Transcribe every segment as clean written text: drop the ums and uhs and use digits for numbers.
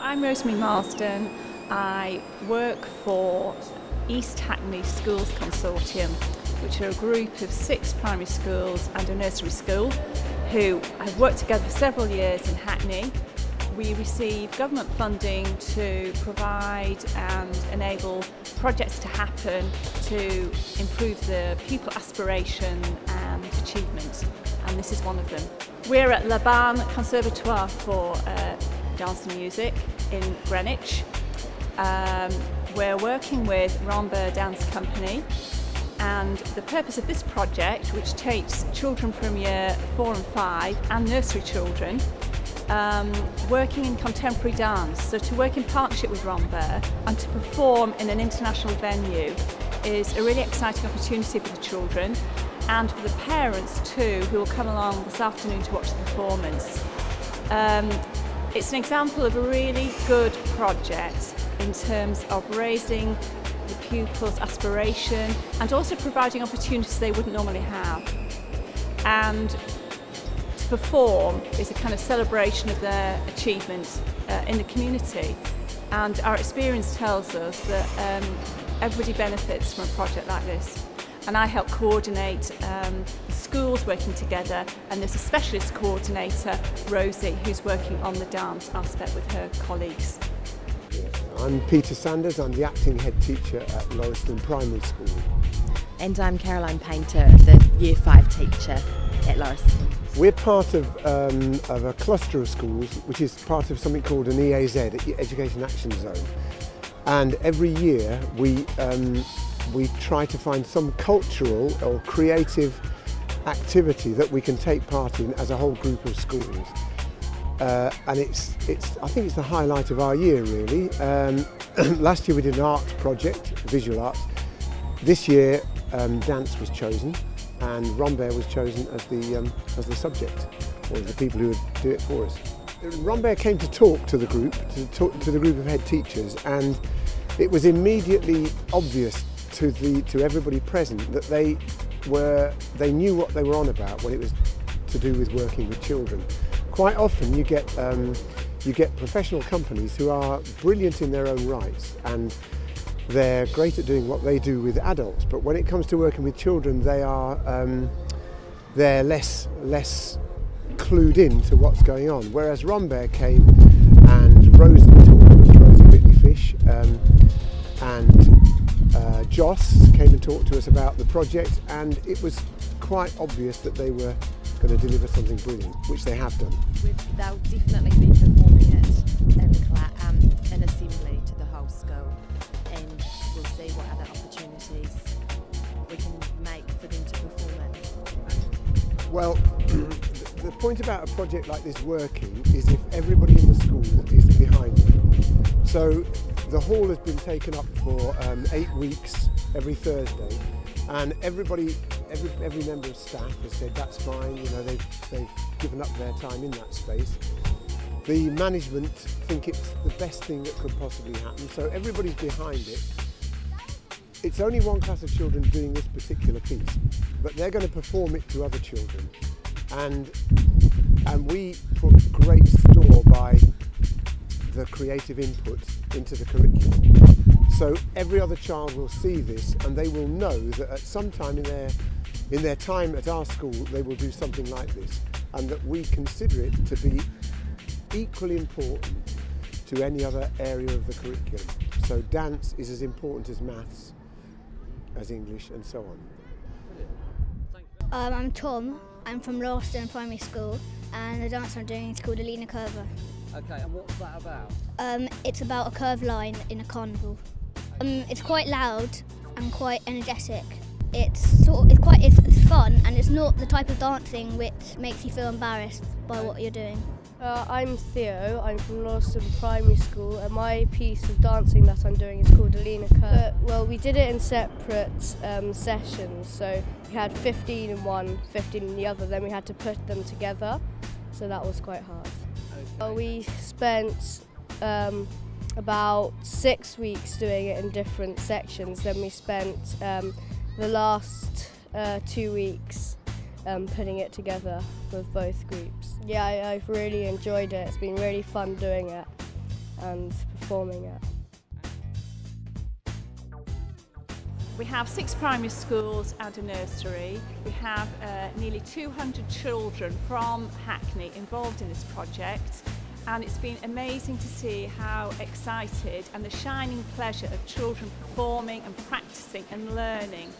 I'm Rosemary Marsden. I work for East Hackney Schools Consortium, which are a group of 6 primary schools and a nursery school who have worked together for several years in Hackney. We receive government funding to provide and enable projects to happen to improve the pupil aspiration and achievement, and this is one of them. We're at La Barne Conservatoire for Dance and Music in Greenwich. We're working with Rambert Dance Company, and the purpose of this project, which takes children from year 4 and 5 and nursery children, working in contemporary dance. So to work in partnership with Rambert and to perform in an international venue is a really exciting opportunity for the children and for the parents too, who will come along this afternoon to watch the performance. It's an example of a really good project in terms of raising the pupils' aspiration and also providing opportunities they wouldn't normally have. And to perform is a kind of celebration of their achievements in the community. And our experience tells us that everybody benefits from a project like this. And I help coordinate the schools working together, and there's a specialist coordinator, Rosie, who's working on the dance aspect with her colleagues. I'm Peter Sanders, I'm the acting head teacher at Lauriston Primary School. And I'm Caroline Painter, the Year 5 teacher at Lauriston. We're part of a cluster of schools which is part of something called an EAZ, Education Action Zone. And every year we try to find some cultural or creative activity that we can take part in as a whole group of schools. And I think it's the highlight of our year really. Last year we did an art project, visual arts. This year dance was chosen, and Rambert was chosen as the subject, or the people who would do it for us. Rambert came to talk to the group, to the group of head teachers, and it was immediately obvious to everybody present that they knew what they were on about when it was to do with working with children. Quite often you get professional companies who are brilliant in their own rights and they're great at doing what they do with adults, but when it comes to working with children they're less clued in to what's going on. Whereas Rambert came and Rosie Fish and Joss came and talked to us about the project, and it was quite obvious that they were going to deliver something brilliant, which they have done. They'll definitely be performing it in assembly to the whole school, and we'll see what other opportunities we can make for them to perform it. Well, the point about a project like this working is if everybody in the school is behind it. So the hall has been taken up for 8 weeks every Thursday, and every member of staff has said that's fine, you know, they've given up their time in that space. The management think it's the best thing that could possibly happen, so everybody's behind it. It's only one class of children doing this particular piece, but they're going to perform it to other children, and we put great store by the creative input into the curriculum. So every other child will see this and they will know that at some time in their time at our school they will do something like this, and that we consider it to be equally important to any other area of the curriculum. So dance is as important as maths, as English, and so on. I'm Tom. I'm from Lauriston Primary School, and the dance I'm doing is called Alina Curva. Okay, and what's that about? It's about a curved line in a carnival. It's quite loud and quite energetic. It's fun, and it's not the type of dancing which makes you feel embarrassed by what you're doing. I'm Theo, I'm from Lauriston Primary School, and my piece of dancing that I'm doing is called Alina Curva. Well, we did it in separate sessions, so we had 15 in one, 15 in the other, then we had to put them together, so that was quite hard. We spent about 6 weeks doing it in different sections, then we spent the last 2 weeks putting it together with both groups. Yeah, I've really enjoyed it. It's been really fun doing it. and performing at. We have 6 primary schools and a nursery. We have nearly 200 children from Hackney involved in this project, and it's been amazing to see how excited and the shining pleasure of children performing and practicing and learning.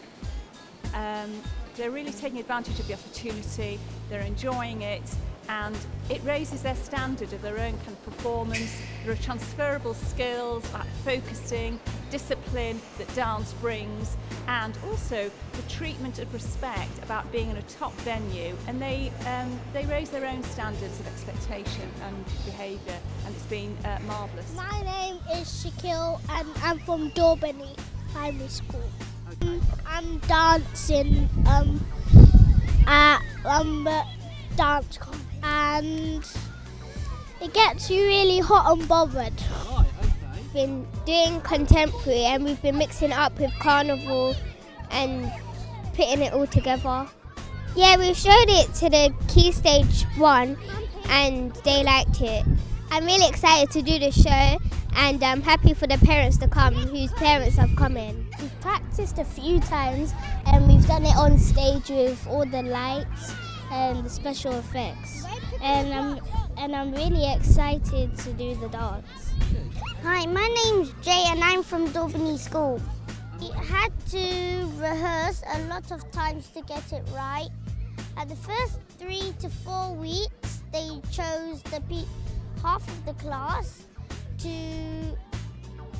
They're really taking advantage of the opportunity, they're enjoying it, and it raises their standard of their own kind of performance. There are transferable skills like focusing, discipline that dance brings, and also the treatment of respect about being in a top venue, and they raise their own standards of expectation and behaviour, and it's been marvellous. My name is Shaquille and I'm from Daubeny Primary School. I'm dancing at Rambert dance company, and it gets you really hot and bothered. Right, okay. We've been doing contemporary and we've been mixing it up with carnival and putting it all together. Yeah, we've showed it to the Key Stage 1 and they liked it. I'm really excited to do the show and I'm happy for the parents to come, whose parents have come in. We've practiced a few times and we've done it on stage with all the lights and the special effects. And I'm really excited to do the dance. Hi, my name's Jay and I'm from Daubeny School. We had to rehearse a lot of times to get it right. At the first 3 to 4 weeks, they chose half of the class to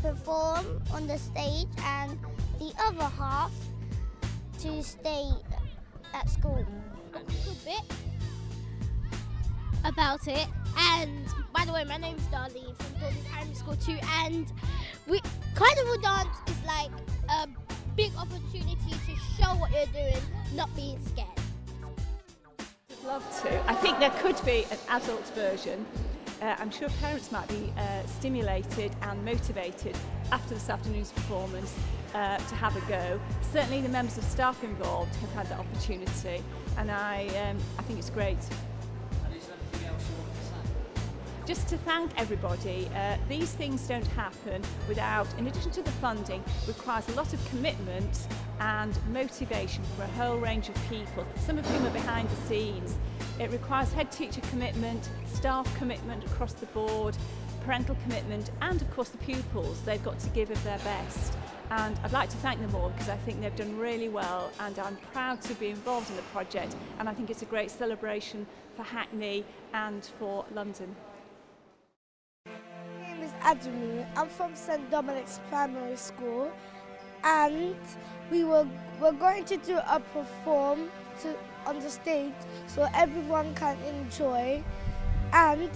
perform on the stage and the other half to stay at school. A little bit about it, and by the way, my name's Darlene from Daubeny Primary School too, and carnival dance is like a big opportunity to show what you're doing, not being scared. I'd love to. I think there could be an adult version. I'm sure parents might be stimulated and motivated after this afternoon's performance to have a go. Certainly the members of staff involved have had that opportunity, and I think it's great. And is there anything else you want to say? Just to thank everybody. These things don't happen without, in addition to the funding, requires a lot of commitment and motivation for a whole range of people, some of whom are behind the scenes. It requires head teacher commitment, staff commitment across the board, parental commitment, and of course the pupils. They've got to give of their best. And I'd like to thank them all because I think they've done really well, and I'm proud to be involved in the project, and I think it's a great celebration for Hackney and for London. My name is Adamu. I'm from St Dominic's Primary School, and we're going to do a perform on the stage so everyone can enjoy. And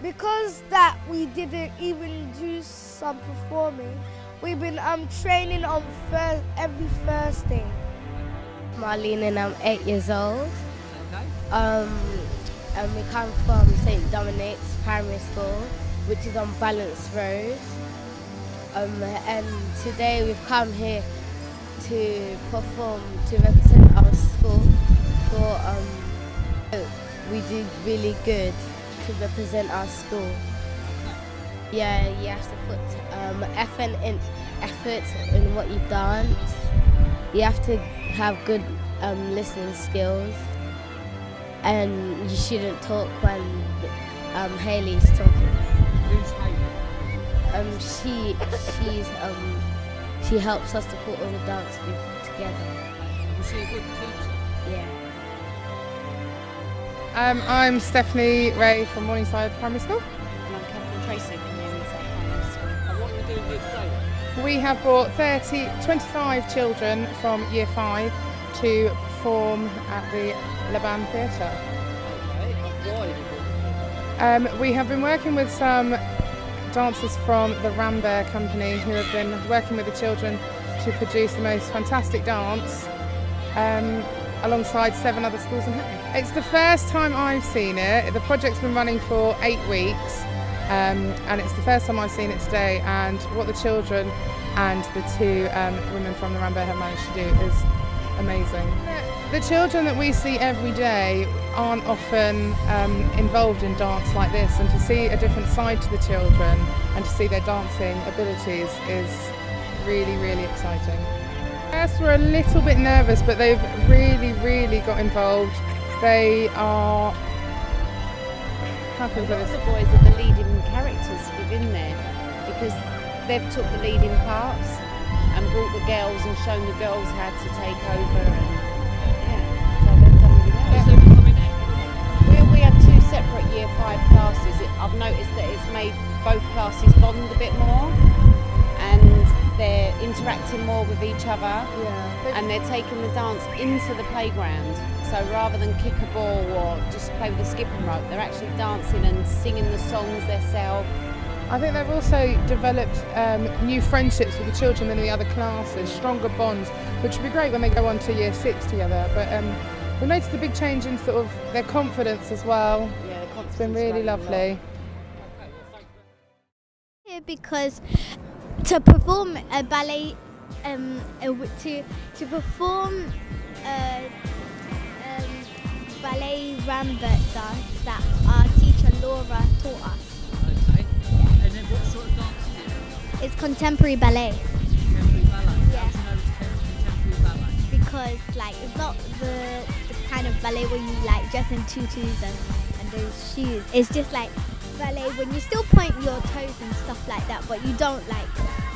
because that we didn't even do some performing, we've been training on every Thursday. Marlene and I'm 8 years old. Okay. And we come from St Dominic's Primary School, which is on Balance Road. And today we've come here to perform, to represent our school. We did really good to represent our school. Yeah, you have to put effort in what you dance. You have to have good listening skills, and you shouldn't talk when Hayley's talking. Who's Hayley? She helps us to put all the dance people together. Was she a good teacher? Yeah. I'm Stephanie Ray from Morningside Primary School. And I'm Catherine Tracy from Morningside Primary School. And what are you doing here today? We have brought 25 children from Year 5 to perform at the Laban Theatre. Okay, and why have you brought them? We have been working with some dancers from the Rambert company who have been working with the children to produce the most fantastic dance alongside 7 other schools in Hackney. It's the first time I've seen it. The project's been running for 8 weeks and it's the first time I've seen it today, and what the children and the 2 women from the Rambert have managed to do is amazing. The children that we see every day aren't often involved in dance like this, and to see a different side to the children and to see their dancing abilities is really, really exciting. Yes, we're a little bit nervous, but they've really got involved. They are, how can I put this? The boys are the leading characters within there because they've took the leading parts and brought the girls and shown the girls how to take over. And, yeah, so they've done really well. We have two separate Year 5 classes. I've noticed that it's made both classes bond a bit more, and they're interacting more with each other, and they're taking the dance into the playground. So rather than kick a ball or just play with a skipping rope, they're actually dancing and singing the songs themselves. I think they've also developed new friendships with the children in the other classes, stronger bonds, which would be great when they go on to Year 6 together. But we've noticed a big change in sort of their confidence as well. Yeah, the confidence. It's been really lovely. Because to perform a ballet, to perform ballet Rambert dance that our teacher Laura taught us. Okay. Yeah. And then what sort of dance is it? It's contemporary ballet. Contemporary ballet? Yeah. How do you know it's contemporary ballet? Because like it's not the kind of ballet where you like dress in tutus and those shoes. It's just like ballet when you still point your toes and stuff like that, but you don't like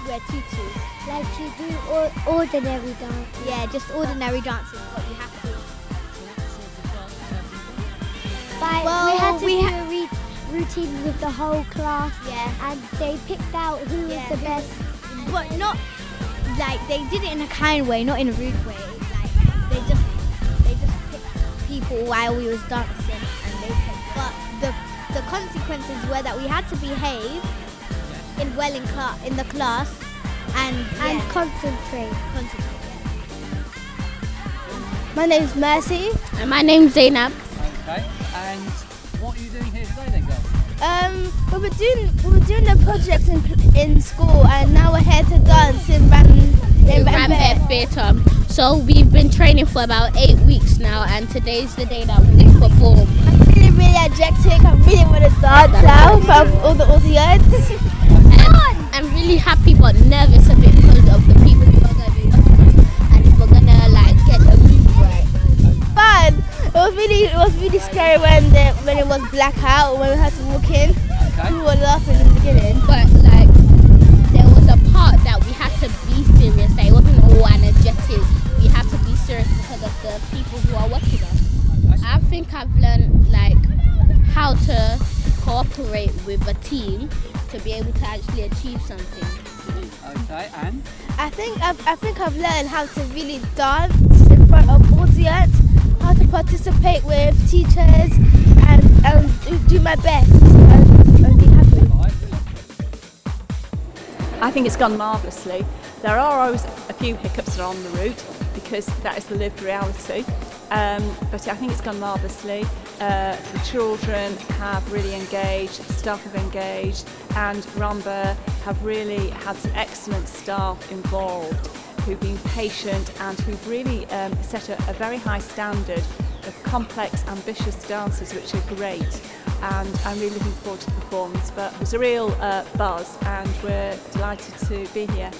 wear tutus. Like you do ordinary dance. Yeah, just ordinary dancing, but you have to. We had to do a routine with the whole class, and they picked out who was the best. But not like they did it in a kind way, not in a rude way. Like they just picked people while we was dancing, and they said. But the consequences were that we had to behave in the class and concentrate. My name's Mercy. And my name's Zainab. Okay. And what are you doing here today then, girls? We were doing the projects in school, and now we're here to dance in Rambert Theatre. So we've been training for about 8 weeks now, and today's the day that we perform. I'm feeling really energetic. I really want to dance now for all the audience. I'm really happy but nervous a bit because of the people who are going to be watching us, and if we're gonna like get the move right. Fun. It was really scary when it was blackout, when we had to walk in. Okay. We were laughing in the beginning. But like there was a part that we had to be serious. That it wasn't all energetic. We had to be serious because of the people who are watching us. I think I've learned like how to cooperate with a team to be able to actually achieve something. Okay, and? I think I've learned how to really dance in front of audience, how to participate with teachers, and do my best and be happy. I think it's gone marvellously. There are always a few hiccups on the route because that is the lived reality, but I think it's gone marvellously. The children have really engaged, staff have engaged, and Rambert have really had some excellent staff involved who've been patient and who've really set a very high standard of complex, ambitious dances, which are great. And I'm really looking forward to the performance, but there's a real buzz and we're delighted to be here.